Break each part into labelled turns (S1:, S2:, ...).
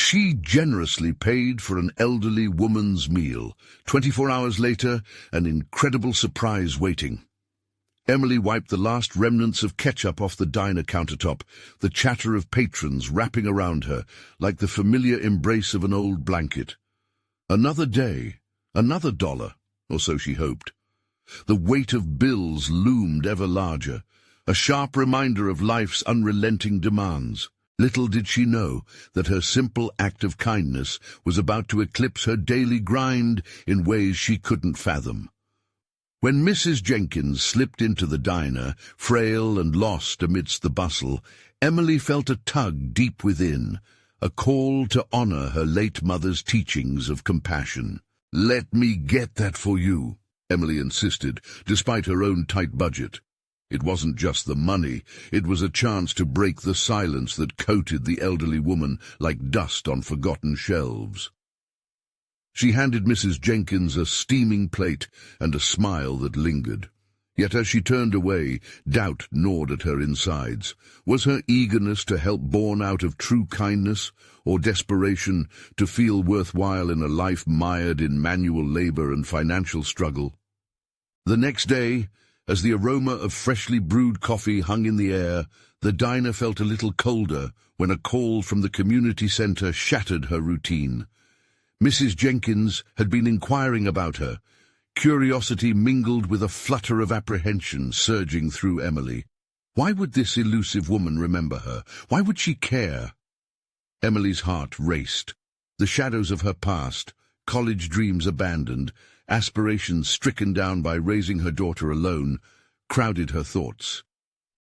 S1: she generously paid for an elderly woman's meal. 24 hours later, an incredible surprise waiting. Emily wiped the last remnants of ketchup off the diner countertop, the chatter of patrons wrapping around her, like the familiar embrace of an old blanket. Another day, another dollar, or so she hoped. The weight of bills loomed ever larger, a sharp reminder of life's unrelenting demands. Little did she know that her simple act of kindness was about to eclipse her daily grind in ways she couldn't fathom. When Mrs. Jenkins slipped into the diner, frail and lost amidst the bustle, Emily felt a tug deep within, a call to honor her late mother's teachings of compassion. "Let me get that for you," Emily insisted, despite her own tight budget. It wasn't just the money, it was a chance to break the silence that coated the elderly woman like dust on forgotten shelves. She handed Mrs. Jenkins a steaming plate and a smile that lingered. Yet as she turned away, doubt gnawed at her insides. Was her eagerness to help born out of true kindness, or desperation to feel worthwhile in a life mired in manual labor and financial struggle? The next day, as the aroma of freshly brewed coffee hung in the air, the diner felt a little colder when a call from the community center shattered her routine. Mrs. Jenkins had been inquiring about her, curiosity mingled with a flutter of apprehension surging through Emily. Why would this elusive woman remember her? Why would she care? Emily's heart raced. The shadows of her past, college dreams abandoned, aspirations stricken down by raising her daughter alone, crowded her thoughts.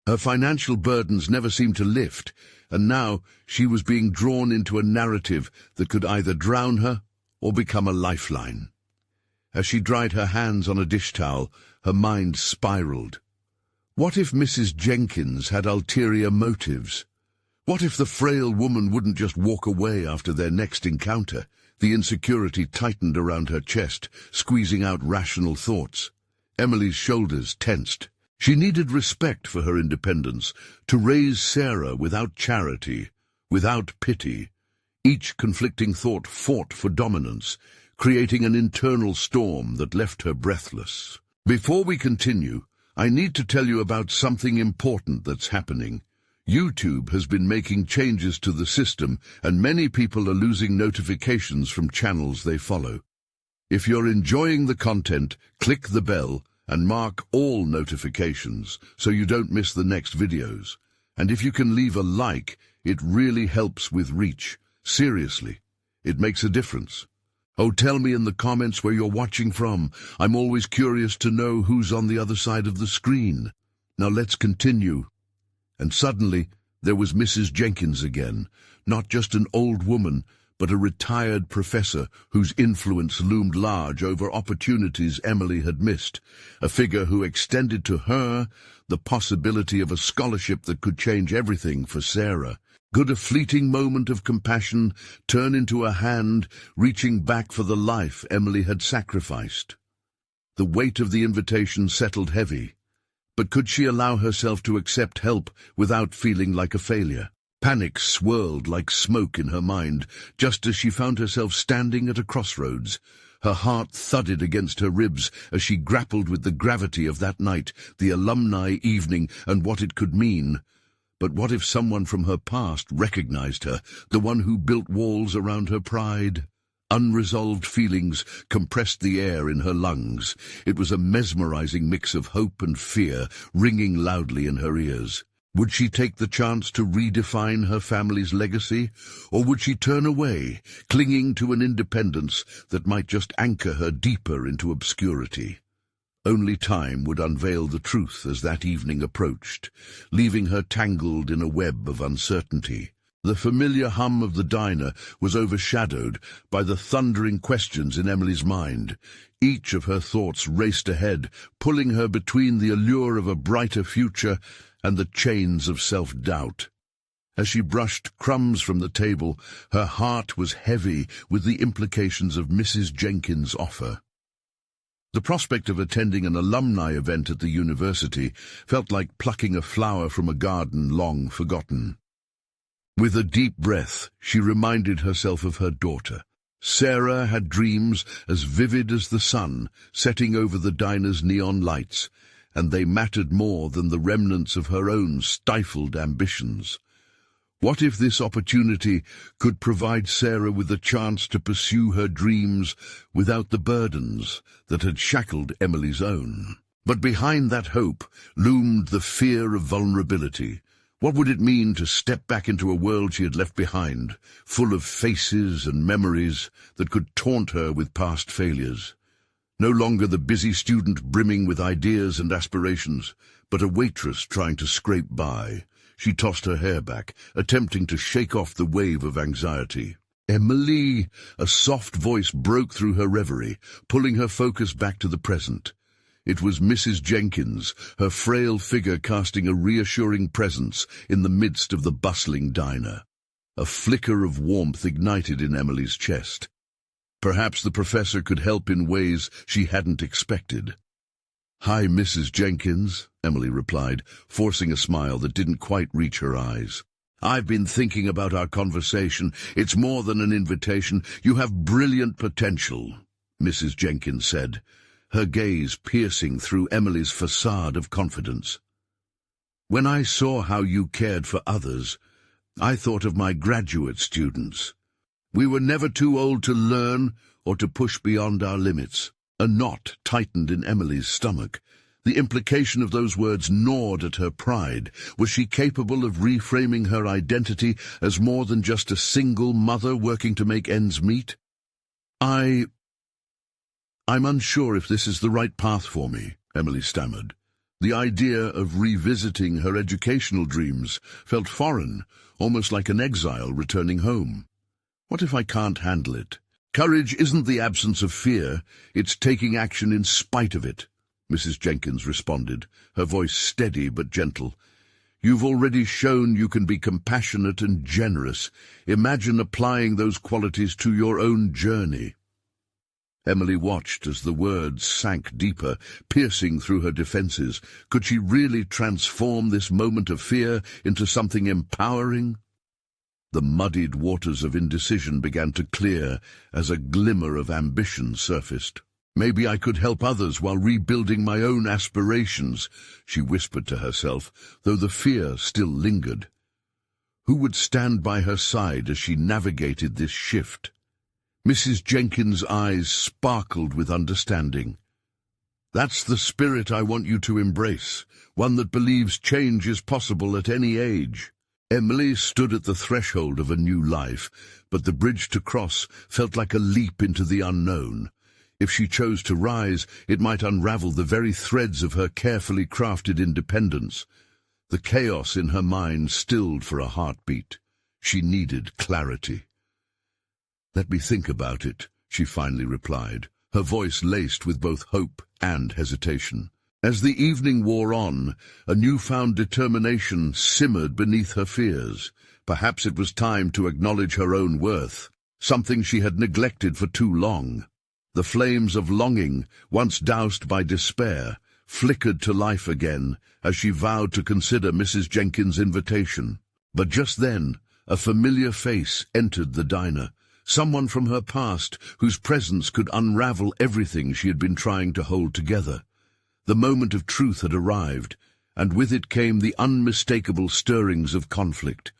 S1: Her financial burdens never seemed to lift, and now she was being drawn into a narrative that could either drown her or become a lifeline. As she dried her hands on a dish towel, her mind spiraled. What if Mrs. Jenkins had ulterior motives? What if the frail woman wouldn't just walk away after their next encounter? The insecurity tightened around her chest, squeezing out rational thoughts. Emily's shoulders tensed. She needed respect for her independence, to raise Sarah without charity, without pity. Each conflicting thought fought for dominance, creating an internal storm that left her breathless. Before we continue, I need to tell you about something important that's happening. YouTube has been making changes to the system, and many people are losing notifications from channels they follow. If you're enjoying the content, click the bell and mark all notifications so you don't miss the next videos. And if you can leave a like, it really helps with reach. Seriously, it makes a difference. Oh, tell me in the comments where you're watching from. I'm always curious to know who's on the other side of the screen. Now let's continue. And suddenly, there was Mrs. Jenkins again, not just an old woman, but a retired professor whose influence loomed large over opportunities Emily had missed, a figure who extended to her the possibility of a scholarship that could change everything for Sarah. Could a fleeting moment of compassion turn into a hand reaching back for the life Emily had sacrificed? The weight of the invitation settled heavy, but could she allow herself to accept help without feeling like a failure? Panic swirled like smoke in her mind, just as she found herself standing at a crossroads. Her heart thudded against her ribs as she grappled with the gravity of that night, the alumni evening, and what it could mean. But what if someone from her past recognized her, the one who built walls around her pride? Unresolved feelings compressed the air in her lungs. It was a mesmerizing mix of hope and fear, ringing loudly in her ears. Would she take the chance to redefine her family's legacy, or would she turn away, clinging to an independence that might just anchor her deeper into obscurity? Only time would unveil the truth as that evening approached, leaving her tangled in a web of uncertainty. The familiar hum of the diner was overshadowed by the thundering questions in Emily's mind. Each of her thoughts raced ahead, pulling her between the allure of a brighter future and the chains of self-doubt. As she brushed crumbs from the table, her heart was heavy with the implications of Mrs. Jenkins' offer. The prospect of attending an alumni event at the university felt like plucking a flower from a garden long forgotten. With a deep breath, she reminded herself of her daughter. Sarah had dreams as vivid as the sun, setting over the diner's neon lights, and they mattered more than the remnants of her own stifled ambitions. What if this opportunity could provide Sarah with a chance to pursue her dreams without the burdens that had shackled Emily's own? But behind that hope loomed the fear of vulnerability. What would it mean to step back into a world she had left behind, full of faces and memories that could taunt her with past failures? No longer the busy student brimming with ideas and aspirations, but a waitress trying to scrape by. She tossed her hair back, attempting to shake off the wave of anxiety. "Emily!" A soft voice broke through her reverie, pulling her focus back to the present. It was Mrs. Jenkins, her frail figure casting a reassuring presence in the midst of the bustling diner. A flicker of warmth ignited in Emily's chest. Perhaps the professor could help in ways she hadn't expected. "Hi, Mrs. Jenkins," Emily replied, forcing a smile that didn't quite reach her eyes. "I've been thinking about our conversation. It's more than an invitation. You have brilliant potential," Mrs. Jenkins said, her gaze piercing through Emily's facade of confidence. "When I saw how you cared for others, I thought of my graduate students. We were never too old to learn or to push beyond our limits." A knot tightened in Emily's stomach. The implication of those words gnawed at her pride. Was she capable of reframing her identity as more than just a single mother working to make ends meet? I'm unsure if this is the right path for me," Emily stammered. The idea of revisiting her educational dreams felt foreign, almost like an exile returning home. What if I can't handle it? "Courage isn't the absence of fear, it's taking action in spite of it," Mrs. Jenkins responded, her voice steady but gentle. "You've already shown you can be compassionate and generous. Imagine applying those qualities to your own journey." Emily watched as the words sank deeper, piercing through her defenses. Could she really transform this moment of fear into something empowering? The muddied waters of indecision began to clear as a glimmer of ambition surfaced. "Maybe I could help others while rebuilding my own aspirations," she whispered to herself, though the fear still lingered. Who would stand by her side as she navigated this shift? Mrs. Jenkins' eyes sparkled with understanding. "That's the spirit I want you to embrace, one that believes change is possible at any age." Emily stood at the threshold of a new life, but the bridge to cross felt like a leap into the unknown. If she chose to rise, it might unravel the very threads of her carefully crafted independence. The chaos in her mind stilled for a heartbeat. She needed clarity. "Let me think about it," she finally replied, her voice laced with both hope and hesitation. As the evening wore on, a newfound determination simmered beneath her fears. Perhaps it was time to acknowledge her own worth, something she had neglected for too long. The flames of longing, once doused by despair, flickered to life again as she vowed to consider Mrs. Jenkins' invitation. But just then, a familiar face entered the diner, someone from her past whose presence could unravel everything she had been trying to hold together. The moment of truth had arrived, and with it came the unmistakable stirrings of conflict.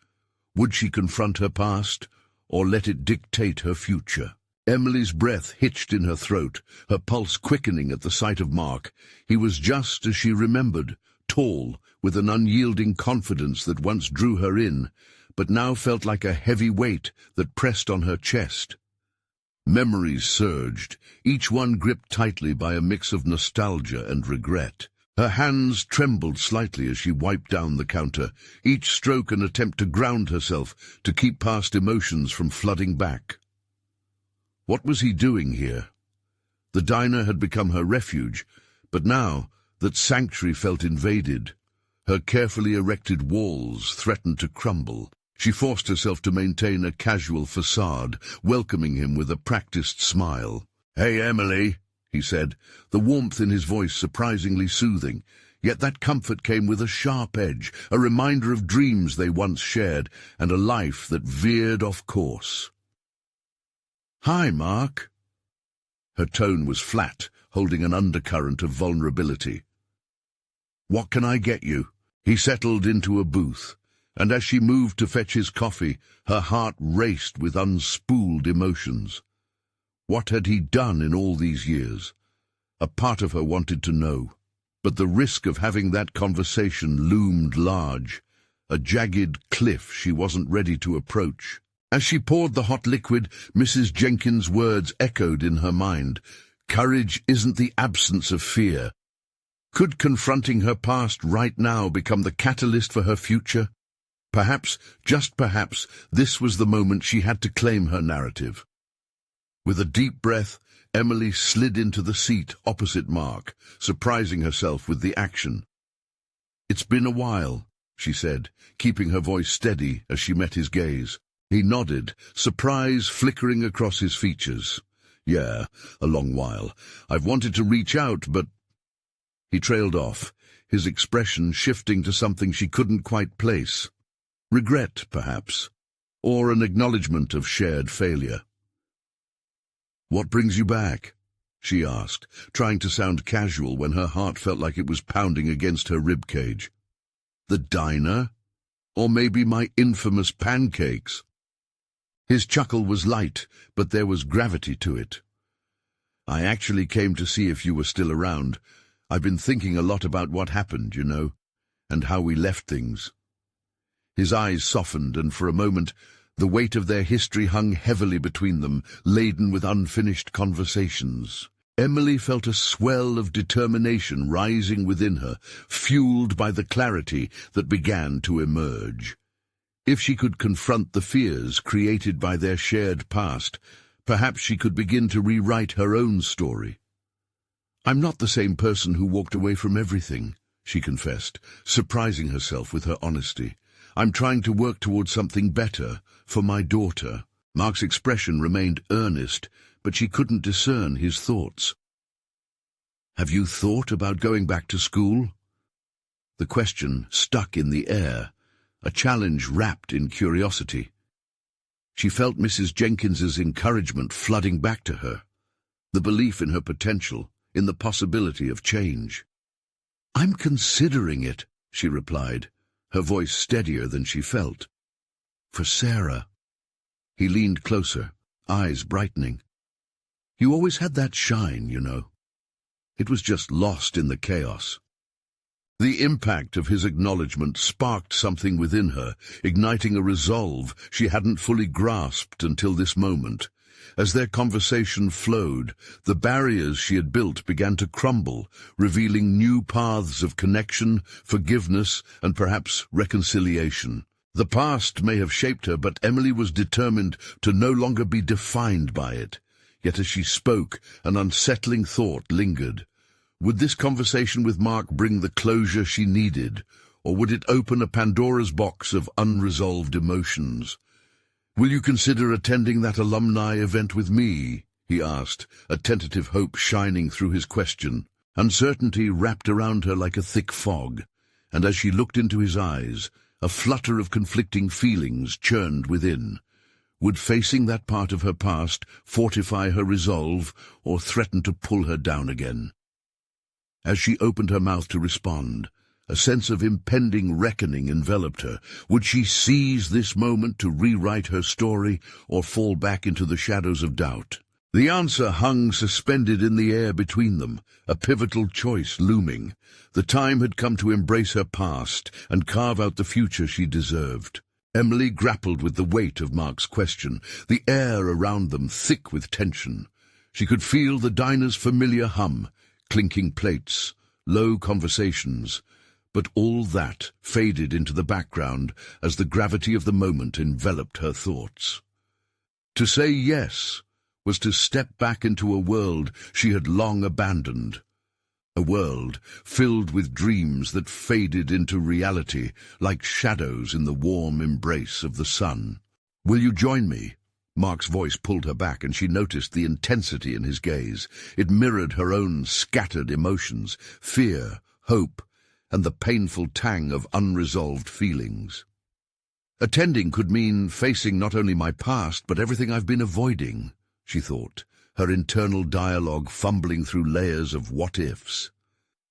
S1: Would she confront her past, or let it dictate her future? Emily's breath hitched in her throat, her pulse quickening at the sight of Mark. He was just as she remembered, tall, with an unyielding confidence that once drew her in, but now felt like a heavy weight that pressed on her chest. Memories surged, each one gripped tightly by a mix of nostalgia and regret. Her hands trembled slightly as she wiped down the counter, each stroke an attempt to ground herself, to keep past emotions from flooding back. What was he doing here? The diner had become her refuge, but now that sanctuary felt invaded. Her carefully erected walls threatened to crumble. She forced herself to maintain a casual facade, welcoming him with a practiced smile. "Hey, Emily," he said, the warmth in his voice surprisingly soothing. Yet that comfort came with a sharp edge, a reminder of dreams they once shared, and a life that veered off course. "Hi, Mark." Her tone was flat, holding an undercurrent of vulnerability. "What can I get you?" He settled into a booth, and as she moved to fetch his coffee, her heart raced with unspooled emotions. What had he done in all these years? A part of her wanted to know. But the risk of having that conversation loomed large, a jagged cliff she wasn't ready to approach. As she poured the hot liquid, Mrs. Jenkins' words echoed in her mind. Courage isn't the absence of fear. Could confronting her past right now become the catalyst for her future? Perhaps, just perhaps, this was the moment she had to claim her narrative. With a deep breath, Emily slid into the seat opposite Mark, surprising herself with the action. "It's been a while," she said, keeping her voice steady as she met his gaze. He nodded, surprise flickering across his features. "Yeah, a long while. I've wanted to reach out, but—" He trailed off, his expression shifting to something she couldn't quite place. Regret, perhaps, or an acknowledgement of shared failure. "What brings you back?" she asked, trying to sound casual when her heart felt like it was pounding against her ribcage. "The diner? Or maybe my infamous pancakes?" His chuckle was light, but there was gravity to it. "I actually came to see if you were still around. I've been thinking a lot about what happened, you know, and how we left things." His eyes softened, and for a moment the weight of their history hung heavily between them, laden with unfinished conversations. Emily felt a swell of determination rising within her, fueled by the clarity that began to emerge. If she could confront the fears created by their shared past, perhaps she could begin to rewrite her own story. "I'm not the same person who walked away from everything," she confessed, surprising herself with her honesty. "I'm trying to work towards something better, for my daughter." Mark's expression remained earnest, but she couldn't discern his thoughts. "Have you thought about going back to school?" The question stuck in the air, a challenge wrapped in curiosity. She felt Mrs. Jenkins's encouragement flooding back to her, the belief in her potential, in the possibility of change. "I'm considering it," she replied, her voice steadier than she felt. "For Sarah." He leaned closer, eyes brightening. "You always had that shine, you know. It was just lost in the chaos." The impact of his acknowledgement sparked something within her, igniting a resolve she hadn't fully grasped until this moment. As their conversation flowed, the barriers she had built began to crumble, revealing new paths of connection, forgiveness, and perhaps reconciliation. The past may have shaped her, but Emily was determined to no longer be defined by it. Yet as she spoke, an unsettling thought lingered. Would this conversation with Mark bring the closure she needed, or would it open a Pandora's box of unresolved emotions? "Will you consider attending that alumni event with me?" he asked, a tentative hope shining through his question. Uncertainty wrapped around her like a thick fog, and as she looked into his eyes, a flutter of conflicting feelings churned within. Would facing that part of her past fortify her resolve or threaten to pull her down again? As she opened her mouth to respond, a sense of impending reckoning enveloped her. Would she seize this moment to rewrite her story or fall back into the shadows of doubt? The answer hung suspended in the air between them, a pivotal choice looming. The time had come to embrace her past and carve out the future she deserved. Emily grappled with the weight of Mark's question, the air around them thick with tension. She could feel the diner's familiar hum, clinking plates, low conversations, but all that faded into the background as the gravity of the moment enveloped her thoughts. To say yes was to step back into a world she had long abandoned, a world filled with dreams that faded into reality like shadows in the warm embrace of the sun. "Will you join me?" Mark's voice pulled her back, and she noticed the intensity in his gaze. It mirrored her own scattered emotions, fear, hope, and the painful tang of unresolved feelings. Attending could mean facing not only my past, but everything I've been avoiding, she thought, her internal dialogue fumbling through layers of what-ifs.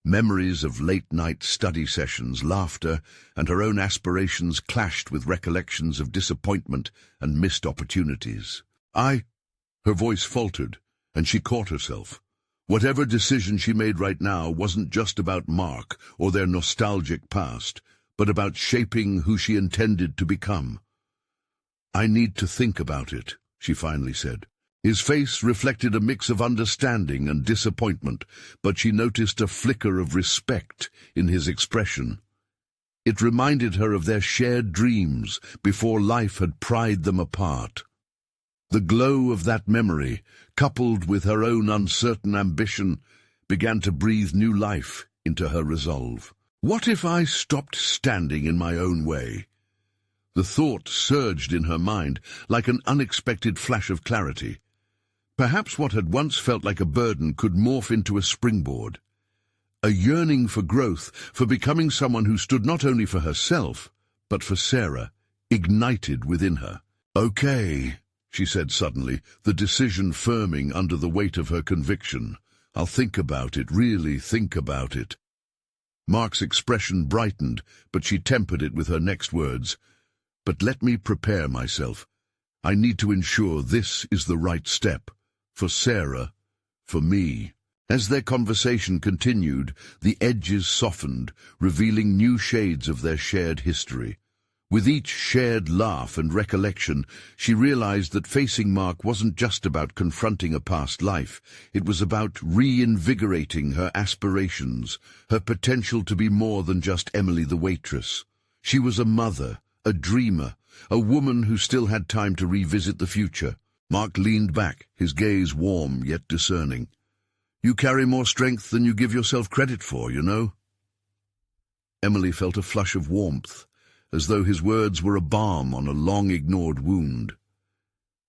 S1: Memories of late-night study sessions, laughter, and her own aspirations clashed with recollections of disappointment and missed opportunities. Her voice faltered, and she caught herself. Whatever decision she made right now wasn't just about Mark or their nostalgic past, but about shaping who she intended to become. "I need to think about it," she finally said. His face reflected a mix of understanding and disappointment, but she noticed a flicker of respect in his expression. It reminded her of their shared dreams before life had pried them apart. The glow of that memory, coupled with her own uncertain ambition, began to breathe new life into her resolve. What if I stopped standing in my own way? The thought surged in her mind like an unexpected flash of clarity. Perhaps what had once felt like a burden could morph into a springboard. A yearning for growth, for becoming someone who stood not only for herself, but for Sarah, ignited within her. "Okay," she said suddenly, the decision firming under the weight of her conviction. "I'll think about it, really think about it." Mark's expression brightened, but she tempered it with her next words. "But let me prepare myself. I need to ensure this is the right step. For Sarah, for me." As their conversation continued, the edges softened, revealing new shades of their shared history. With each shared laugh and recollection, she realized that facing Mark wasn't just about confronting a past life. It was about reinvigorating her aspirations, her potential to be more than just Emily the waitress. She was a mother, a dreamer, a woman who still had time to revisit the future. Mark leaned back, his gaze warm yet discerning. "You carry more strength than you give yourself credit for, you know." Emily felt a flush of warmth, as though his words were a balm on a long-ignored wound.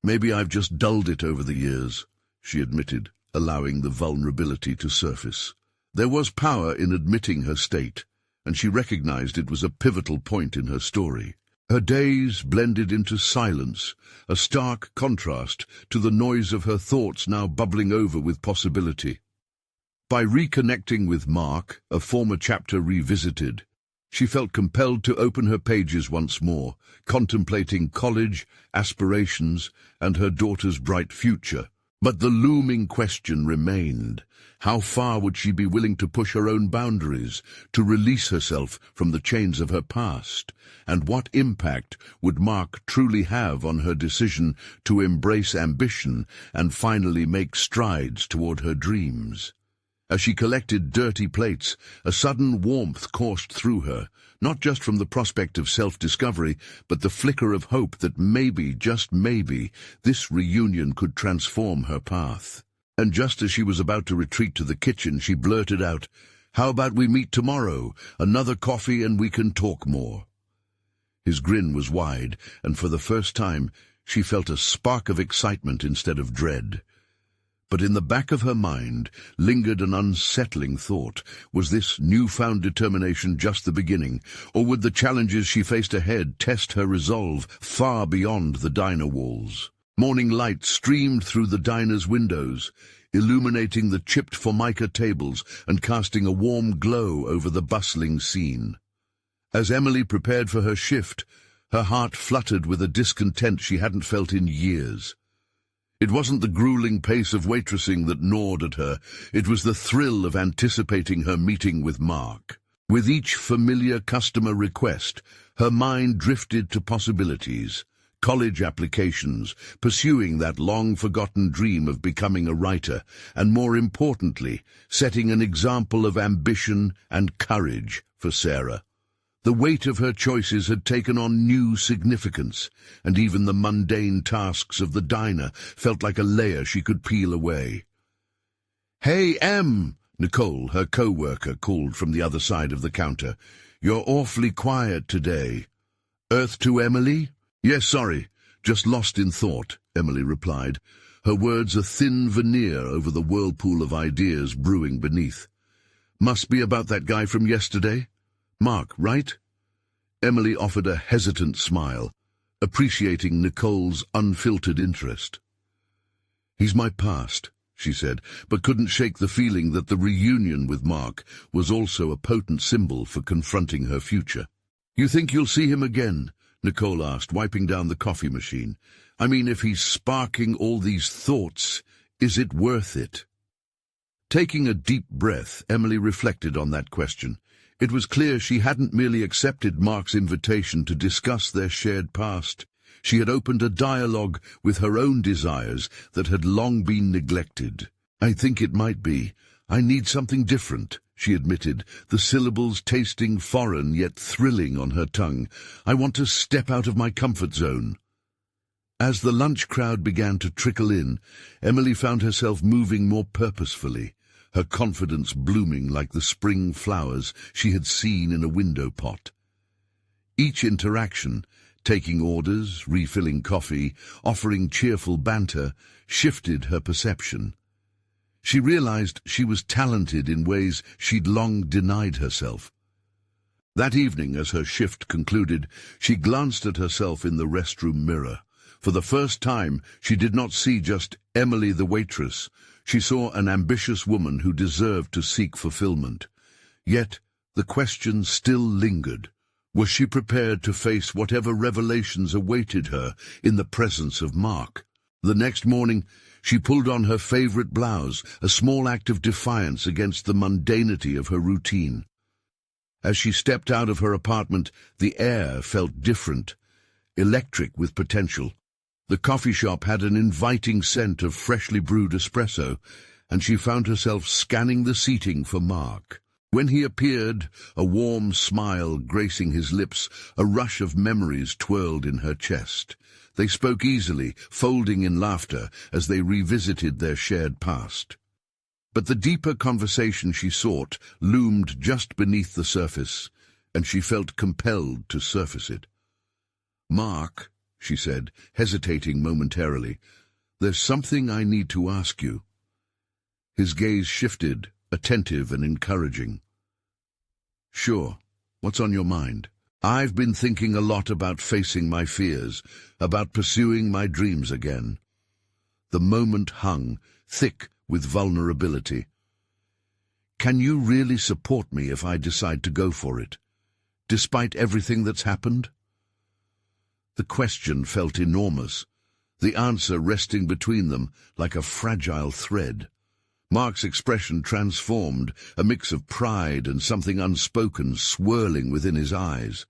S1: "Maybe I've just dulled it over the years," she admitted, allowing the vulnerability to surface. There was power in admitting her state, and she recognized it was a pivotal point in her story. Her days blended into silence, a stark contrast to the noise of her thoughts now bubbling over with possibility. By reconnecting with Mark, a former chapter revisited, she felt compelled to open her pages once more, contemplating college, aspirations, and her daughter's bright future. But the looming question remained. How far would she be willing to push her own boundaries, to release herself from the chains of her past? And what impact would Mark truly have on her decision to embrace ambition and finally make strides toward her dreams? As she collected dirty plates, a sudden warmth coursed through her, not just from the prospect of self-discovery, but the flicker of hope that maybe, just maybe, this reunion could transform her path. And just as she was about to retreat to the kitchen, she blurted out, "How about we meet tomorrow? Another coffee and we can talk more." His grin was wide, and for the first time, she felt a spark of excitement instead of dread. But in the back of her mind lingered an unsettling thought. Was this newfound determination just the beginning, or would the challenges she faced ahead test her resolve far beyond the diner walls? Morning light streamed through the diner's windows, illuminating the chipped formica tables and casting a warm glow over the bustling scene. As Emily prepared for her shift, her heart fluttered with a discontent she hadn't felt in years. It wasn't the grueling pace of waitressing that gnawed at her, it was the thrill of anticipating her meeting with Mark. With each familiar customer request, her mind drifted to possibilities, college applications, pursuing that long-forgotten dream of becoming a writer, and more importantly, setting an example of ambition and courage for Sarah. The weight of her choices had taken on new significance, and even the mundane tasks of the diner felt like a layer she could peel away. "Hey, Em," Nicole, her co-worker, called from the other side of the counter. "You're awfully quiet today." "Earth to Emily?" "Yes, sorry, just lost in thought," Emily replied, her words a thin veneer over the whirlpool of ideas brewing beneath. "Must be about that guy from yesterday?" Mark, right? Emily offered a hesitant smile, appreciating Nicole's unfiltered interest. He's my past, she said, but couldn't shake the feeling that the reunion with Mark was also a potent symbol for confronting her future. You think you'll see him again? Nicole asked, wiping down the coffee machine. I mean, if he's sparking all these thoughts, is it worth it? Taking a deep breath, Emily reflected on that question. It was clear she hadn't merely accepted Mark's invitation to discuss their shared past. She had opened a dialogue with her own desires that had long been neglected. I think it might be. I need something different, she admitted, the syllables tasting foreign yet thrilling on her tongue. I want to step out of my comfort zone. As the lunch crowd began to trickle in, Emily found herself moving more purposefully, her confidence blooming like the spring flowers she had seen in a window pot. Each interaction, taking orders, refilling coffee, offering cheerful banter, shifted her perception. She realized she was talented in ways she'd long denied herself. That evening, as her shift concluded, she glanced at herself in the restroom mirror. For the first time, she did not see just Emily the waitress. She saw an ambitious woman who deserved to seek fulfillment. Yet, the question still lingered. Was she prepared to face whatever revelations awaited her in the presence of Mark? The next morning, she pulled on her favorite blouse, a small act of defiance against the mundanity of her routine. As she stepped out of her apartment, the air felt different, electric with potential. The coffee shop had an inviting scent of freshly brewed espresso, and she found herself scanning the seating for Mark. When he appeared, a warm smile gracing his lips, a rush of memories twirled in her chest. They spoke easily, folding in laughter as they revisited their shared past. But the deeper conversation she sought loomed just beneath the surface, and she felt compelled to surface it. Mark, she said, hesitating momentarily, there's something I need to ask you. His gaze shifted, attentive and encouraging. Sure, what's on your mind? I've been thinking a lot about facing my fears, about pursuing my dreams again. The moment hung, thick with vulnerability. Can you really support me if I decide to go for it, despite everything that's happened? The question felt enormous, the answer resting between them like a fragile thread. Mark's expression transformed, a mix of pride and something unspoken swirling within his eyes.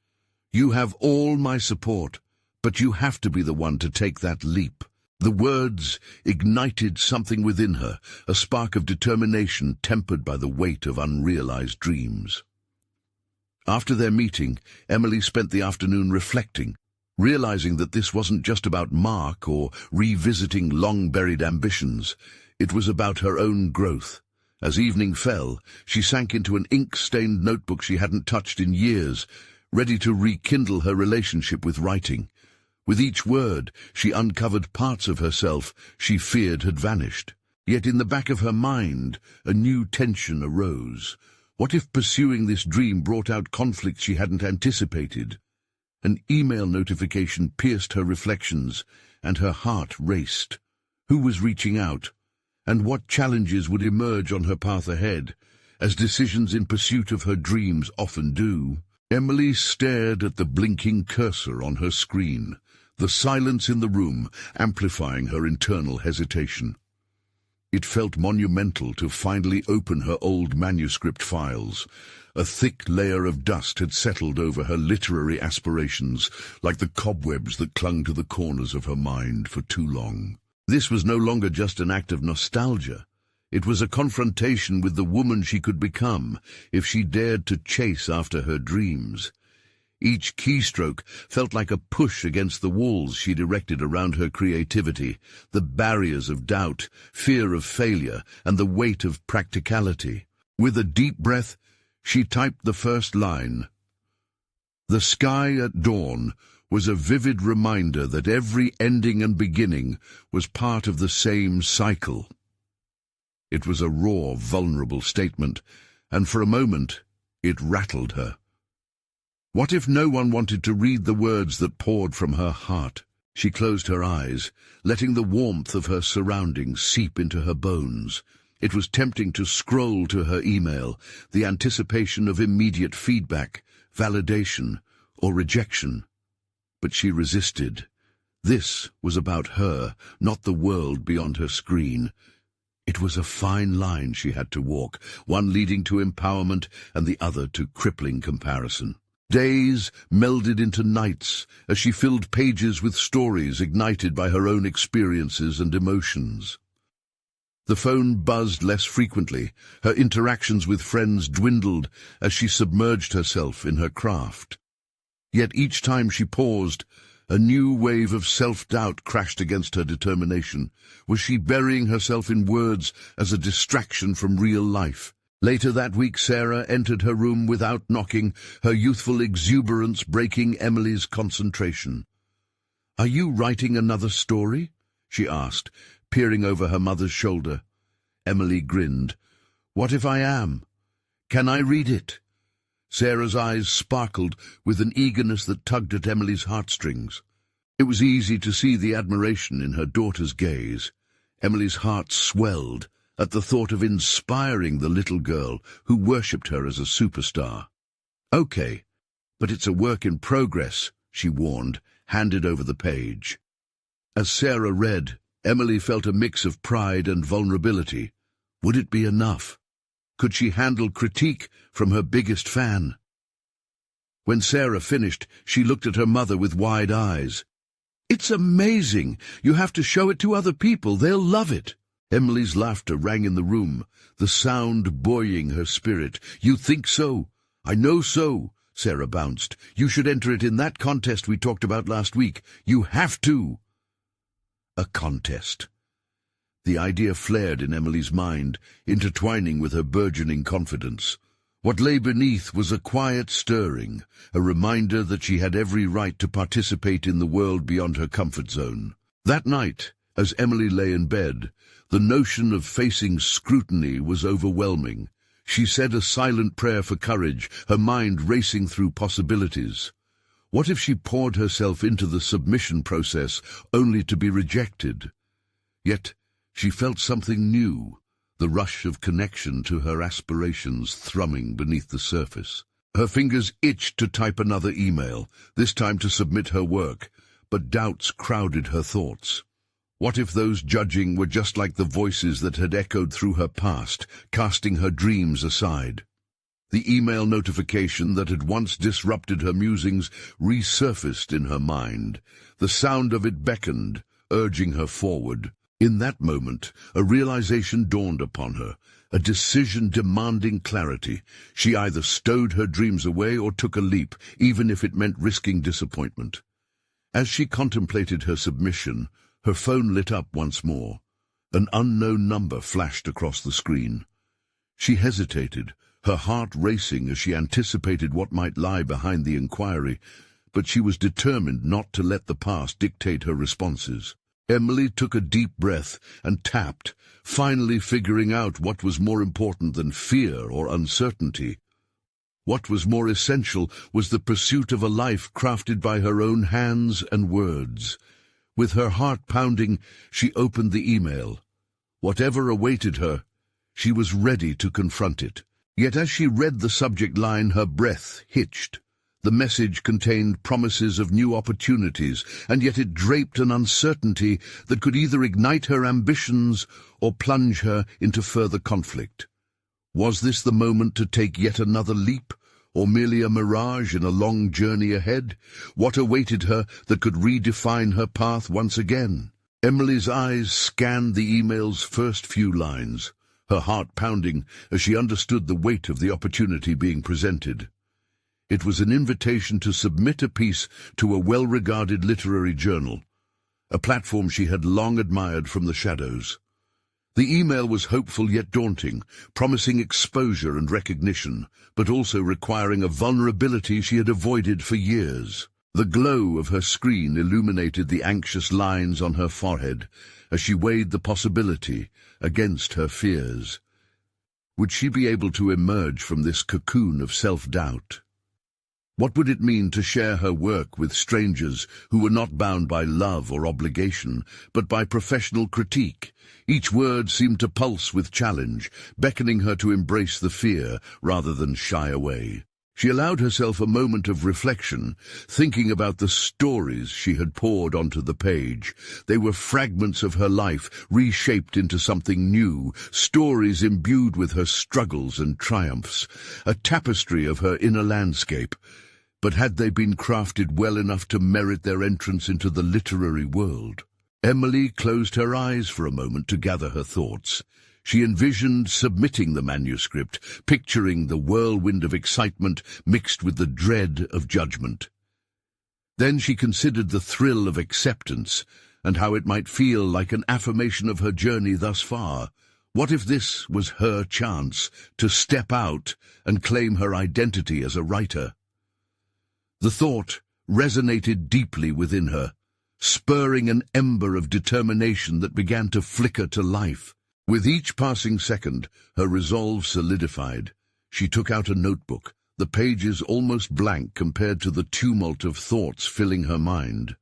S1: You have all my support, but you have to be the one to take that leap. The words ignited something within her, a spark of determination tempered by the weight of unrealized dreams. After their meeting, Emily spent the afternoon reflecting, realizing that this wasn't just about Mark or revisiting long-buried ambitions. It was about her own growth. As evening fell, she sank into an ink-stained notebook she hadn't touched in years, ready to rekindle her relationship with writing. With each word, she uncovered parts of herself she feared had vanished. Yet in the back of her mind, a new tension arose. What if pursuing this dream brought out conflicts she hadn't anticipated? An email notification pierced her reflections, and her heart raced. Who was reaching out? And what challenges would emerge on her path ahead, as decisions in pursuit of her dreams often do? Emily stared at the blinking cursor on her screen, the silence in the room amplifying her internal hesitation. It felt monumental to finally open her old manuscript files. A thick layer of dust had settled over her literary aspirations, like the cobwebs that clung to the corners of her mind for too long. This was no longer just an act of nostalgia. It was a confrontation with the woman she could become if she dared to chase after her dreams. Each keystroke felt like a push against the walls she'd erected around her creativity, the barriers of doubt, fear of failure, and the weight of practicality. With a deep breath, she typed the first line. The sky at dawn was a vivid reminder that every ending and beginning was part of the same cycle. It was a raw, vulnerable statement, and for a moment it rattled her. What if no one wanted to read the words that poured from her heart? She closed her eyes, letting the warmth of her surroundings seep into her bones. It was tempting to scroll to her email, the anticipation of immediate feedback, validation, or rejection. But she resisted. This was about her, not the world beyond her screen. It was a fine line she had to walk, one leading to empowerment and the other to crippling comparison. Days melded into nights as she filled pages with stories ignited by her own experiences and emotions. The phone buzzed less frequently, her interactions with friends dwindled as she submerged herself in her craft. Yet each time she paused, a new wave of self-doubt crashed against her determination. Was she burying herself in words as a distraction from real life? Later that week, Sarah entered her room without knocking, her youthful exuberance breaking Emily's concentration. "Are you writing another story?" she asked, peering over her mother's shoulder. Emily grinned. "What if I am? Can I read it?" Sarah's eyes sparkled with an eagerness that tugged at Emily's heartstrings. It was easy to see the admiration in her daughter's gaze. Emily's heart swelled at the thought of inspiring the little girl who worshipped her as a superstar. "Okay, but it's a work in progress," she warned, handed over the page. As Sarah read, Emily felt a mix of pride and vulnerability. Would it be enough? Could she handle critique from her biggest fan? When Sarah finished, she looked at her mother with wide eyes. "It's amazing! You have to show it to other people. They'll love it." Emily's laughter rang in the room, the sound buoying her spirit. "You think so? I know so," Sarah bounced. "You should enter it in that contest we talked about last week. You have to." A contest. The idea flared in Emily's mind, intertwining with her burgeoning confidence. What lay beneath was a quiet stirring, a reminder that she had every right to participate in the world beyond her comfort zone. That night, as Emily lay in bed, the notion of facing scrutiny was overwhelming. She said a silent prayer for courage, her mind racing through possibilities. What if she poured herself into the submission process only to be rejected? Yet she felt something new, the rush of connection to her aspirations thrumming beneath the surface. Her fingers itched to type another email, this time to submit her work, but doubts crowded her thoughts. What if those judging were just like the voices that had echoed through her past, casting her dreams aside? The email notification that had once disrupted her musings resurfaced in her mind. The sound of it beckoned, urging her forward. In that moment, a realization dawned upon her, a decision demanding clarity. She either stowed her dreams away or took a leap, even if it meant risking disappointment. As she contemplated her submission, her phone lit up once more. An unknown number flashed across the screen. She hesitated, her heart racing as she anticipated what might lie behind the inquiry, but she was determined not to let the past dictate her responses. Emily took a deep breath and tapped, finally figuring out what was more important than fear or uncertainty. What was more essential was the pursuit of a life crafted by her own hands and words. With her heart pounding, she opened the email. Whatever awaited her, she was ready to confront it. Yet as she read the subject line, her breath hitched. The message contained promises of new opportunities, and yet it draped an uncertainty that could either ignite her ambitions or plunge her into further conflict. Was this the moment to take yet another leap, or merely a mirage in a long journey ahead? What awaited her that could redefine her path once again? Emily's eyes scanned the email's first few lines, her heart pounding as she understood the weight of the opportunity being presented. It was an invitation to submit a piece to a well-regarded literary journal, a platform she had long admired from the shadows. The email was hopeful yet daunting, promising exposure and recognition, but also requiring a vulnerability she had avoided for years. The glow of her screen illuminated the anxious lines on her forehead as she weighed the possibility against her fears. Would she be able to emerge from this cocoon of self-doubt? What would it mean to share her work with strangers who were not bound by love or obligation, but by professional critique? Each word seemed to pulse with challenge, beckoning her to embrace the fear rather than shy away. She allowed herself a moment of reflection, thinking about the stories she had poured onto the page. They were fragments of her life, reshaped into something new, stories imbued with her struggles and triumphs, a tapestry of her inner landscape. But had they been crafted well enough to merit their entrance into the literary world? Emily closed her eyes for a moment to gather her thoughts. She envisioned submitting the manuscript, picturing the whirlwind of excitement mixed with the dread of judgment. Then she considered the thrill of acceptance and how it might feel like an affirmation of her journey thus far. What if this was her chance to step out and claim her identity as a writer? The thought resonated deeply within her, spurring an ember of determination that began to flicker to life. With each passing second, her resolve solidified. She took out a notebook, the pages almost blank compared to the tumult of thoughts filling her mind.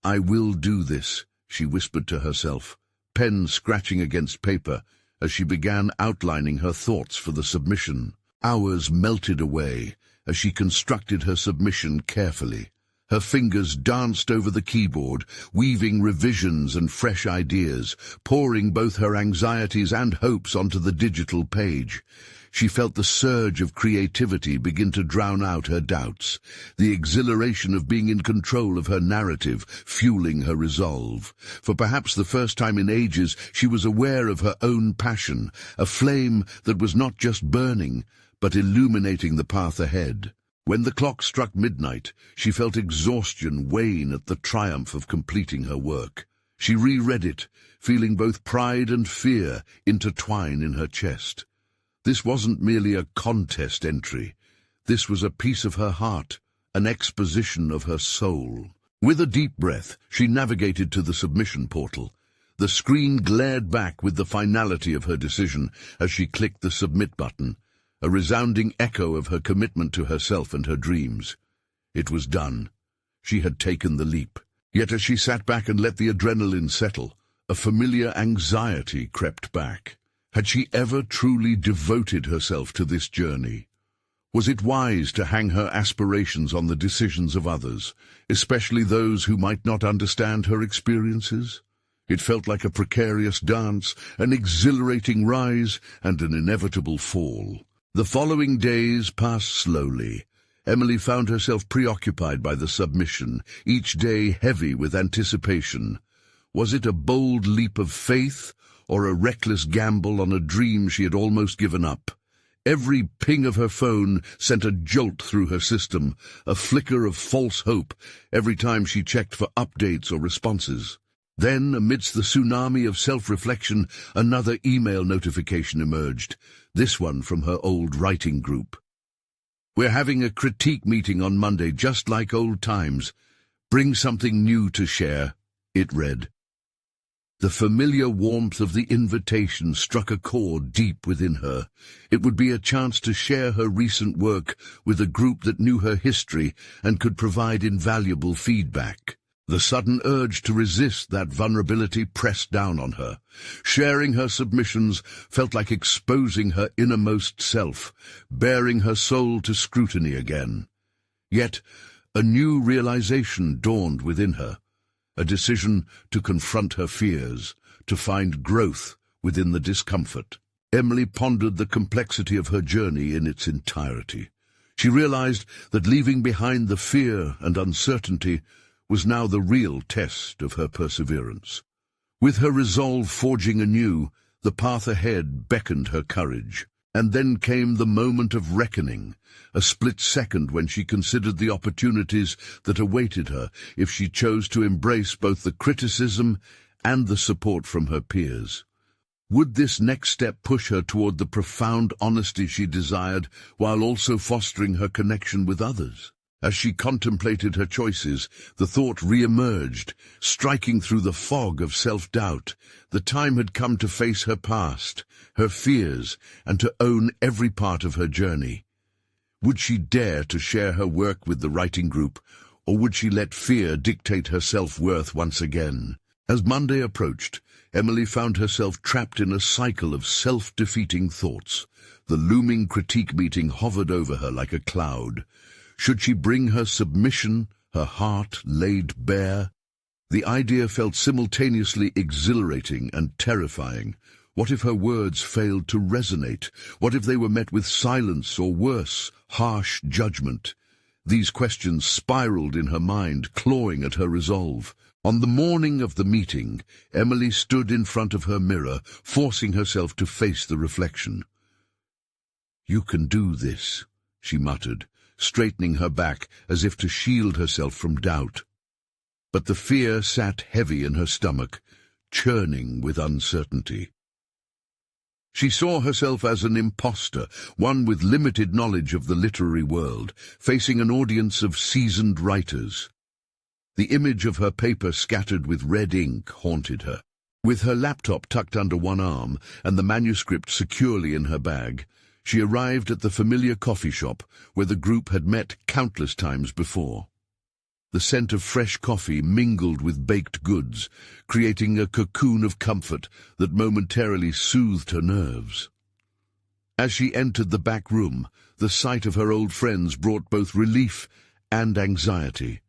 S1: "I will do this," she whispered to herself, pen scratching against paper as she began outlining her thoughts for the submission. Hours melted away as she constructed her submission carefully. Her fingers danced over the keyboard, weaving revisions and fresh ideas, pouring both her anxieties and hopes onto the digital page. She felt the surge of creativity begin to drown out her doubts, the exhilaration of being in control of her narrative fueling her resolve. For perhaps the first time in ages, she was aware of her own passion, a flame that was not just burning, but illuminating the path ahead. When the clock struck midnight, she felt exhaustion wane at the triumph of completing her work. She reread it, feeling both pride and fear intertwine in her chest. This wasn't merely a contest entry. This was a piece of her heart, an exposition of her soul. With a deep breath, she navigated to the submission portal. The screen glared back with the finality of her decision as she clicked the submit button, a resounding echo of her commitment to herself and her dreams. It was done. She had taken the leap. Yet as she sat back and let the adrenaline settle, a familiar anxiety crept back. Had she ever truly devoted herself to this journey? Was it wise to hang her aspirations on the decisions of others, especially those who might not understand her experiences? It felt like a precarious dance, an exhilarating rise, and an inevitable fall. The following days passed slowly. Emily found herself preoccupied by the submission, each day heavy with anticipation. Was it a bold leap of faith, or a reckless gamble on a dream she had almost given up? Every ping of her phone sent a jolt through her system, a flicker of false hope every time she checked for updates or responses. Then, amidst the tsunami of self-reflection, another email notification emerged, this one from her old writing group. "We're having a critique meeting on Monday, just like old times. Bring something new to share," it read. The familiar warmth of the invitation struck a chord deep within her. It would be a chance to share her recent work with a group that knew her history and could provide invaluable feedback. The sudden urge to resist that vulnerability pressed down on her. Sharing her submissions felt like exposing her innermost self, baring her soul to scrutiny again. Yet, a new realization dawned within her, a decision to confront her fears, to find growth within the discomfort. Emily pondered the complexity of her journey in its entirety. She realized that leaving behind the fear and uncertainty was now the real test of her perseverance. With her resolve forging anew, the path ahead beckoned her courage. And then came the moment of reckoning, a split second when she considered the opportunities that awaited her if she chose to embrace both the criticism and the support from her peers. Would this next step push her toward the profound honesty she desired, while also fostering her connection with others? As she contemplated her choices, the thought re-emerged, striking through the fog of self-doubt. The time had come to face her past, her fears, and to own every part of her journey. Would she dare to share her work with the writing group, or would she let fear dictate her self-worth once again? As Monday approached, Emily found herself trapped in a cycle of self-defeating thoughts. The looming critique meeting hovered over her like a cloud. Should she bring her submission, her heart laid bare? The idea felt simultaneously exhilarating and terrifying. What if her words failed to resonate? What if they were met with silence or worse, harsh judgment? These questions spiraled in her mind, clawing at her resolve. On the morning of the meeting, Emily stood in front of her mirror, forcing herself to face the reflection. "You can do this," she muttered, straightening her back as if to shield herself from doubt. But the fear sat heavy in her stomach, churning with uncertainty. She saw herself as an imposter, one with limited knowledge of the literary world, facing an audience of seasoned writers. The image of her paper scattered with red ink haunted her. With her laptop tucked under one arm and the manuscript securely in her bag, she arrived at the familiar coffee shop where the group had met countless times before. The scent of fresh coffee mingled with baked goods, creating a cocoon of comfort that momentarily soothed her nerves. As she entered the back room, the sight of her old friends brought both relief and anxiety.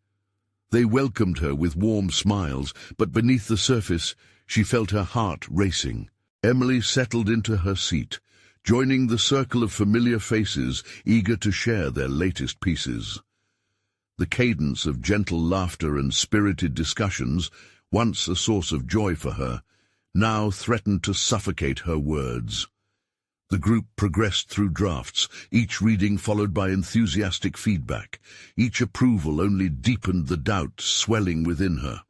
S1: They welcomed her with warm smiles, but beneath the surface, she felt her heart racing. Emily settled into her seat, joining the circle of familiar faces eager to share their latest pieces. The cadence of gentle laughter and spirited discussions, once a source of joy for her, now threatened to suffocate her words. The group progressed through drafts, each reading followed by enthusiastic feedback. Each approval only deepened the doubt swelling within her.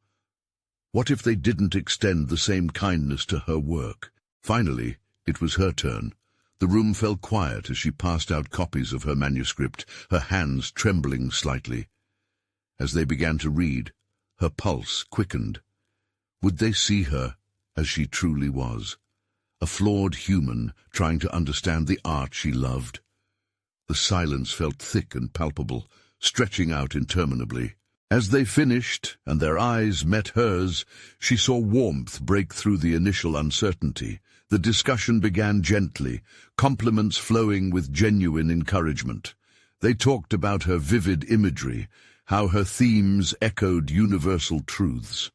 S1: What if they didn't extend the same kindness to her work? Finally, it was her turn. The room fell quiet as she passed out copies of her manuscript, her hands trembling slightly. As they began to read, her pulse quickened. Would they see her as she truly was? A flawed human trying to understand the art she loved. The silence felt thick and palpable, stretching out interminably. As they finished and their eyes met hers, she saw warmth break through the initial uncertainty. The discussion began gently, compliments flowing with genuine encouragement. They talked about her vivid imagery, how her themes echoed universal truths.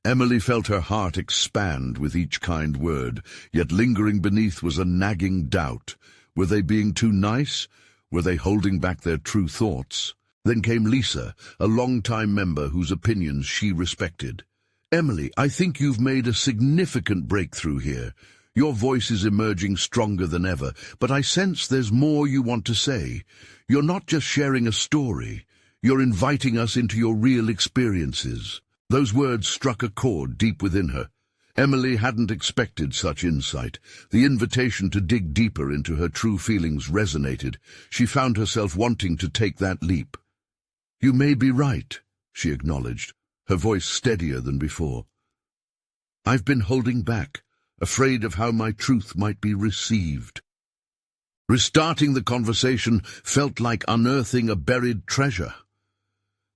S1: Emily felt her heart expand with each kind word, yet lingering beneath was a nagging doubt. Were they being too nice? Were they holding back their true thoughts? Then came Lisa, a long-time member whose opinions she respected. "Emily, I think you've made a significant breakthrough here. Your voice is emerging stronger than ever, but I sense there's more you want to say. You're not just sharing a story. You're inviting us into your real experiences." Those words struck a chord deep within her. Emily hadn't expected such insight. The invitation to dig deeper into her true feelings resonated. She found herself wanting to take that leap. "You may be right," she acknowledged, her voice steadier than before. "I've been holding back, afraid of how my truth might be received." Restarting the conversation felt like unearthing a buried treasure.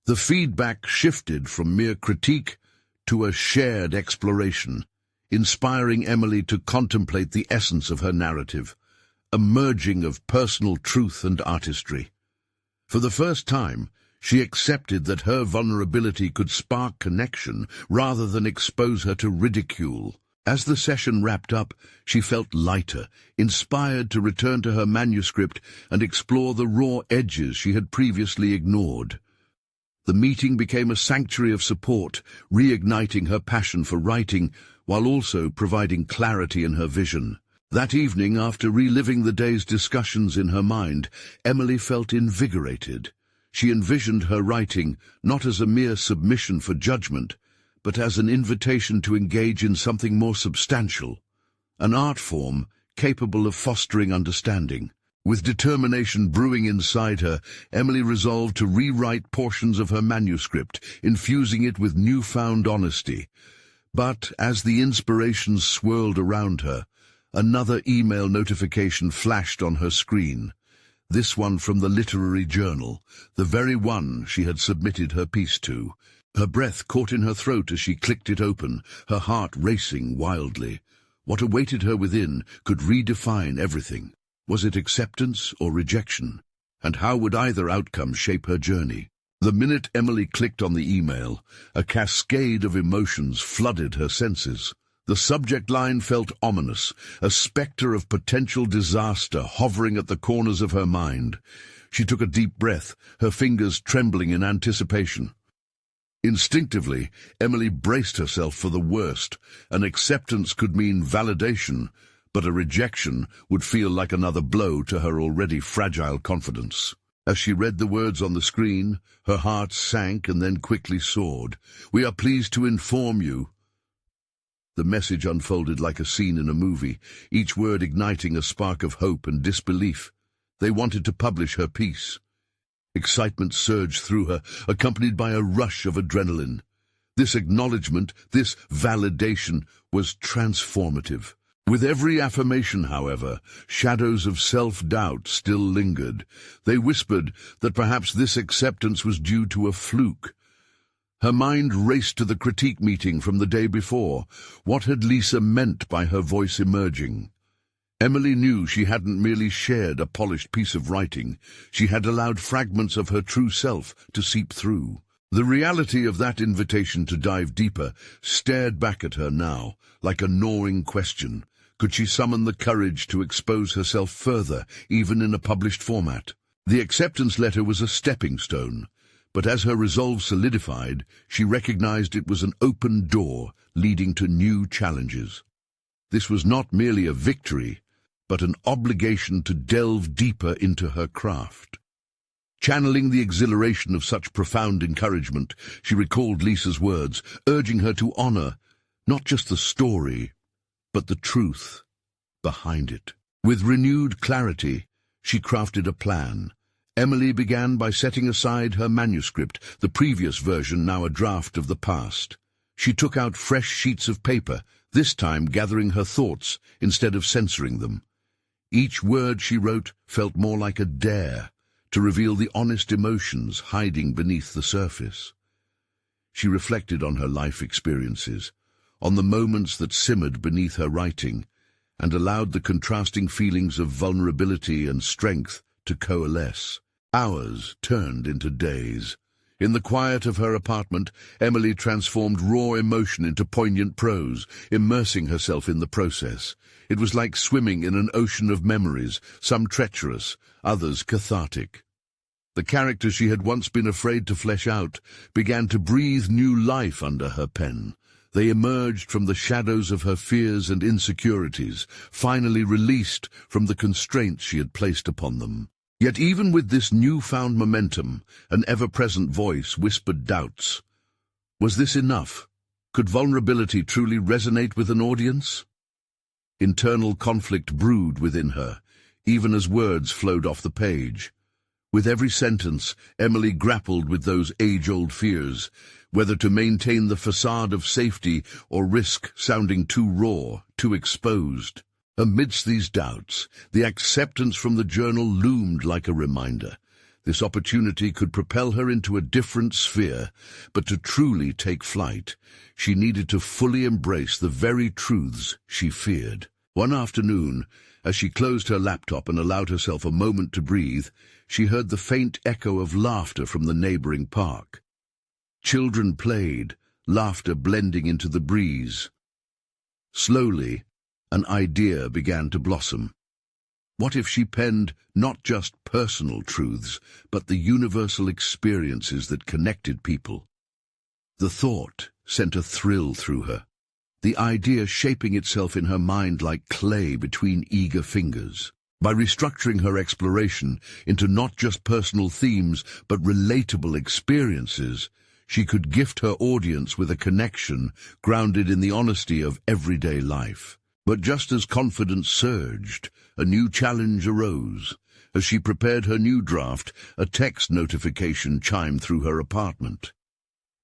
S1: The feedback shifted from mere critique to a shared exploration, inspiring Emily to contemplate the essence of her narrative, a merging of personal truth and artistry. For the first time, she accepted that her vulnerability could spark connection rather than expose her to ridicule. As the session wrapped up, she felt lighter, inspired to return to her manuscript and explore the raw edges she had previously ignored. The meeting became a sanctuary of support, reigniting her passion for writing while also providing clarity in her vision. That evening, after reliving the day's discussions in her mind, Emily felt invigorated. She envisioned her writing not as a mere submission for judgment, but as an invitation to engage in something more substantial, an art form capable of fostering understanding. With determination brewing inside her, Emily resolved to rewrite portions of her manuscript, infusing it with newfound honesty. But as the inspirations swirled around her, another email notification flashed on her screen. This one from the literary journal, the very one she had submitted her piece to. Her breath caught in her throat as she clicked it open, her heart racing wildly. What awaited her within could redefine everything. Was it acceptance or rejection? And how would either outcome shape her journey? The minute Emily clicked on the email, a cascade of emotions flooded her senses. The subject line felt ominous, a spectre of potential disaster hovering at the corners of her mind. She took a deep breath, her fingers trembling in anticipation. Instinctively, Emily braced herself for the worst. An acceptance could mean validation, but a rejection would feel like another blow to her already fragile confidence. As she read the words on the screen, her heart sank and then quickly soared. "We are pleased to inform you." The message unfolded like a scene in a movie, each word igniting a spark of hope and disbelief. They wanted to publish her piece. Excitement surged through her, accompanied by a rush of adrenaline. This acknowledgement, this validation, was transformative. With every affirmation, however, shadows of self-doubt still lingered. They whispered that perhaps this acceptance was due to a fluke. Her mind raced to the critique meeting from the day before. What had Lisa meant by her voice emerging? Emily knew she hadn't merely shared a polished piece of writing. She had allowed fragments of her true self to seep through. The reality of that invitation to dive deeper stared back at her now, like a gnawing question. Could she summon the courage to expose herself further, even in a published format? The acceptance letter was a stepping stone, but as her resolve solidified, she recognized it was an open door leading to new challenges. This was not merely a victory, but an obligation to delve deeper into her craft. Channeling the exhilaration of such profound encouragement, she recalled Lisa's words, urging her to honor not just the story, but the truth behind it. With renewed clarity, she crafted a plan. Emily began by setting aside her manuscript, the previous version now a draft of the past. She took out fresh sheets of paper, this time gathering her thoughts instead of censoring them. Each word she wrote felt more like a dare to reveal the honest emotions hiding beneath the surface. She reflected on her life experiences, on the moments that simmered beneath her writing, and allowed the contrasting feelings of vulnerability and strength to coalesce. Hours turned into days. In the quiet of her apartment, Emily transformed raw emotion into poignant prose, immersing herself in the process. It was like swimming in an ocean of memories, some treacherous, others cathartic. The characters she had once been afraid to flesh out began to breathe new life under her pen. They emerged from the shadows of her fears and insecurities, finally released from the constraints she had placed upon them. Yet even with this newfound momentum, an ever-present voice whispered doubts. Was this enough? Could vulnerability truly resonate with an audience? Internal conflict brewed within her, even as words flowed off the page. With every sentence, Emily grappled with those age-old fears, whether to maintain the facade of safety or risk sounding too raw, too exposed. Amidst these doubts, the acceptance from the journal loomed like a reminder. This opportunity could propel her into a different sphere, but to truly take flight, she needed to fully embrace the very truths she feared. One afternoon, as she closed her laptop and allowed herself a moment to breathe, she heard the faint echo of laughter from the neighboring park. Children played, laughter blending into the breeze. Slowly, an idea began to blossom. What if she penned not just personal truths, but the universal experiences that connected people? The thought sent a thrill through her, the idea shaping itself in her mind like clay between eager fingers. By restructuring her exploration into not just personal themes, but relatable experiences, she could gift her audience with a connection grounded in the honesty of everyday life. But just as confidence surged, a new challenge arose. As she prepared her new draft, a text notification chimed through her apartment.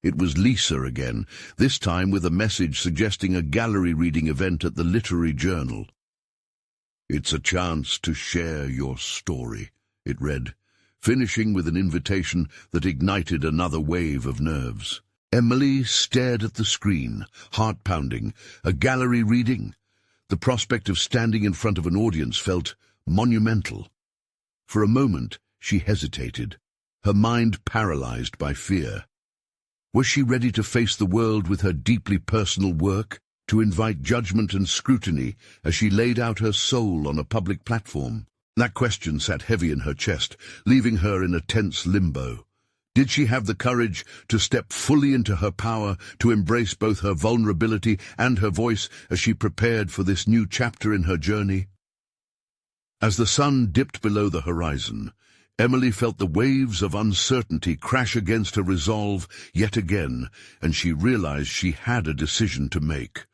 S1: It was Lisa again, this time with a message suggesting a gallery reading event at the literary journal. "It's a chance to share your story," it read, finishing with an invitation that ignited another wave of nerves. Emily stared at the screen, heart pounding, a gallery reading. The prospect of standing in front of an audience felt monumental. For a moment, she hesitated, her mind paralyzed by fear. Was she ready to face the world with her deeply personal work, to invite judgment and scrutiny as she laid out her soul on a public platform? That question sat heavy in her chest, leaving her in a tense limbo. Did she have the courage to step fully into her power, to embrace both her vulnerability and her voice as she prepared for this new chapter in her journey? As the sun dipped below the horizon, Emily felt the waves of uncertainty crash against her resolve yet again, and she realized she had a decision to make.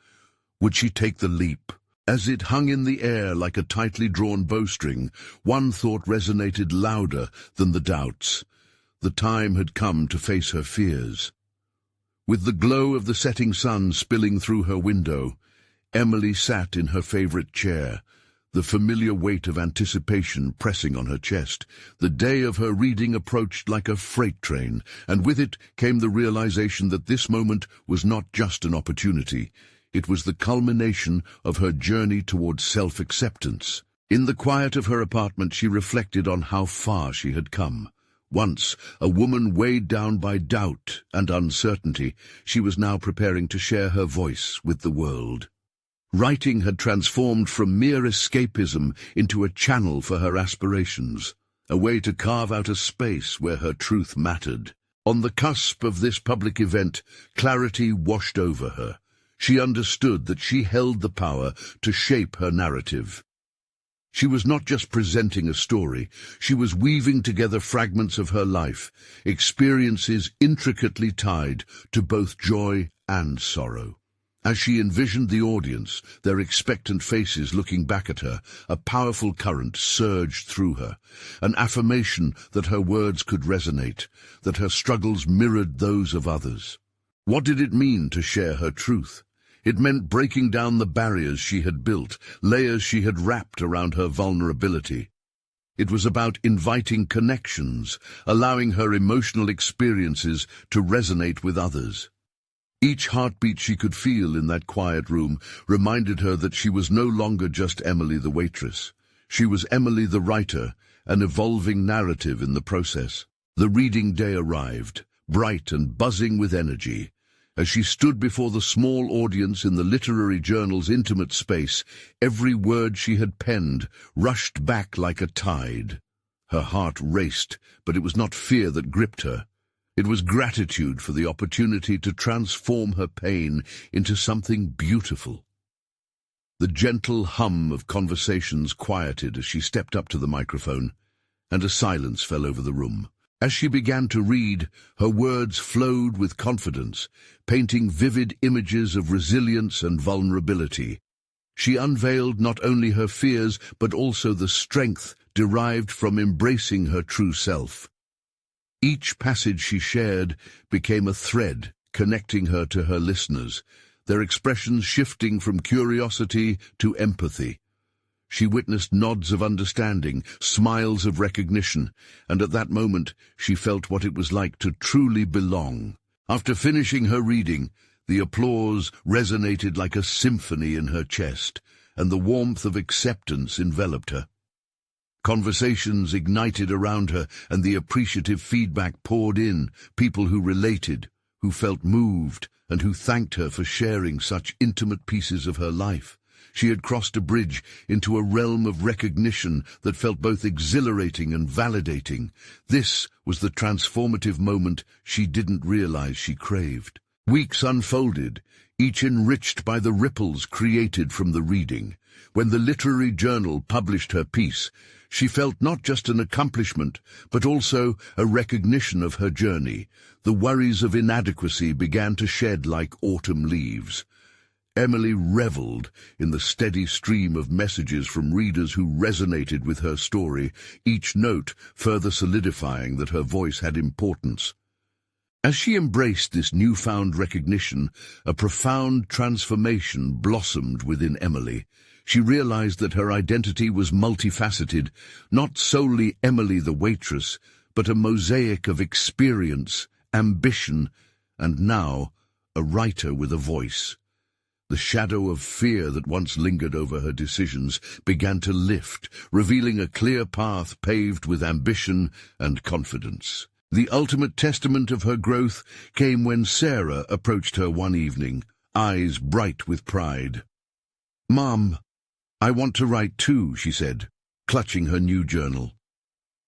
S1: Would she take the leap? As it hung in the air like a tightly drawn bowstring, one thought resonated louder than the doubts. The time had come to face her fears. With the glow of the setting sun spilling through her window, Emily sat in her favorite chair, the familiar weight of anticipation pressing on her chest. The day of her reading approached like a freight train, and with it came the realization that this moment was not just an opportunity. It was the culmination of her journey towards self-acceptance. In the quiet of her apartment, she reflected on how far she had come. Once a woman weighed down by doubt and uncertainty, she was now preparing to share her voice with the world. Writing had transformed from mere escapism into a channel for her aspirations, a way to carve out a space where her truth mattered. On the cusp of this public event, clarity washed over her. She understood that she held the power to shape her narrative. She was not just presenting a story, she was weaving together fragments of her life, experiences intricately tied to both joy and sorrow. As she envisioned the audience, their expectant faces looking back at her, a powerful current surged through her, an affirmation that her words could resonate, that her struggles mirrored those of others. What did it mean to share her truth? It meant breaking down the barriers she had built, layers she had wrapped around her vulnerability. It was about inviting connections, allowing her emotional experiences to resonate with others. Each heartbeat she could feel in that quiet room reminded her that she was no longer just Emily the waitress. She was Emily the writer, an evolving narrative in the process. The reading day arrived, bright and buzzing with energy. As she stood before the small audience in the literary journal's intimate space, every word she had penned rushed back like a tide. Her heart raced, but it was not fear that gripped her. It was gratitude for the opportunity to transform her pain into something beautiful. The gentle hum of conversations quieted as she stepped up to the microphone, and a silence fell over the room. As she began to read, her words flowed with confidence, painting vivid images of resilience and vulnerability. She unveiled not only her fears, but also the strength derived from embracing her true self. Each passage she shared became a thread connecting her to her listeners, their expressions shifting from curiosity to empathy. She witnessed nods of understanding, smiles of recognition, and at that moment she felt what it was like to truly belong. After finishing her reading, the applause resonated like a symphony in her chest, and the warmth of acceptance enveloped her. Conversations ignited around her, and the appreciative feedback poured in, people who related, who felt moved, and who thanked her for sharing such intimate pieces of her life. She had crossed a bridge into a realm of recognition that felt both exhilarating and validating. This was the transformative moment she didn't realize she craved. Weeks unfolded, each enriched by the ripples created from the reading. When the literary journal published her piece, she felt not just an accomplishment, but also a recognition of her journey. The worries of inadequacy began to shed like autumn leaves. Emily reveled in the steady stream of messages from readers who resonated with her story, each note further solidifying that her voice had importance. As she embraced this newfound recognition, a profound transformation blossomed within Emily. She realized that her identity was multifaceted, not solely Emily the waitress, but a mosaic of experience, ambition, and now a writer with a voice. The shadow of fear that once lingered over her decisions began to lift, revealing a clear path paved with ambition and confidence. The ultimate testament of her growth came when Sarah approached her one evening, eyes bright with pride. "Mom, I want to write too," she said, clutching her new journal.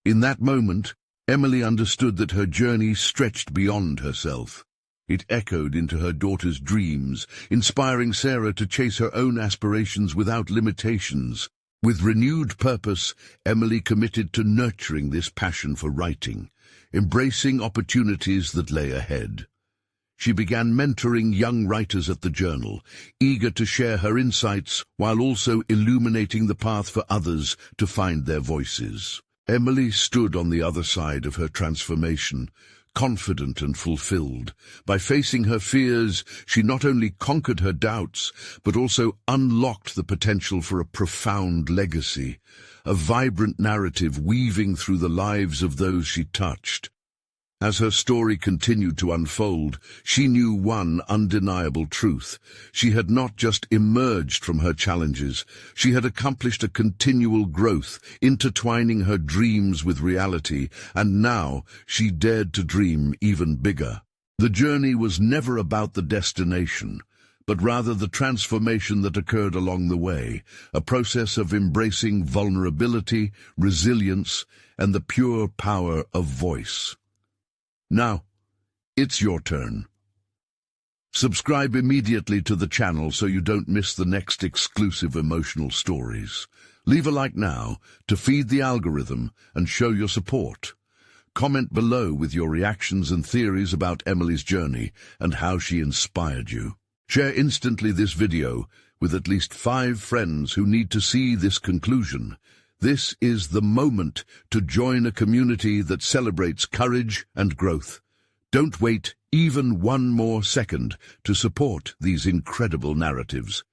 S1: In that moment, Emily understood that her journey stretched beyond herself. It echoed into her daughter's dreams, inspiring Sarah to chase her own aspirations without limitations. With renewed purpose, Emily committed to nurturing this passion for writing, embracing opportunities that lay ahead. She began mentoring young writers at the Journal, eager to share her insights while also illuminating the path for others to find their voices. Emily stood on the other side of her transformation, confident and fulfilled. By facing her fears, she not only conquered her doubts, but also unlocked the potential for a profound legacy, a vibrant narrative weaving through the lives of those she touched. As her story continued to unfold, she knew one undeniable truth. She had not just emerged from her challenges, she had accomplished a continual growth, intertwining her dreams with reality, and now she dared to dream even bigger. The journey was never about the destination, but rather the transformation that occurred along the way, a process of embracing vulnerability, resilience, and the pure power of voice. Now, it's your turn. Subscribe immediately to the channel so you don't miss the next exclusive emotional stories. Leave a like now to feed the algorithm and show your support. Comment below with your reactions and theories about Emily's journey and how she inspired you. Share instantly this video with at least 5 friends who need to see this conclusion. This is the moment to join a community that celebrates courage and growth. Don't wait even one more second to support these incredible narratives.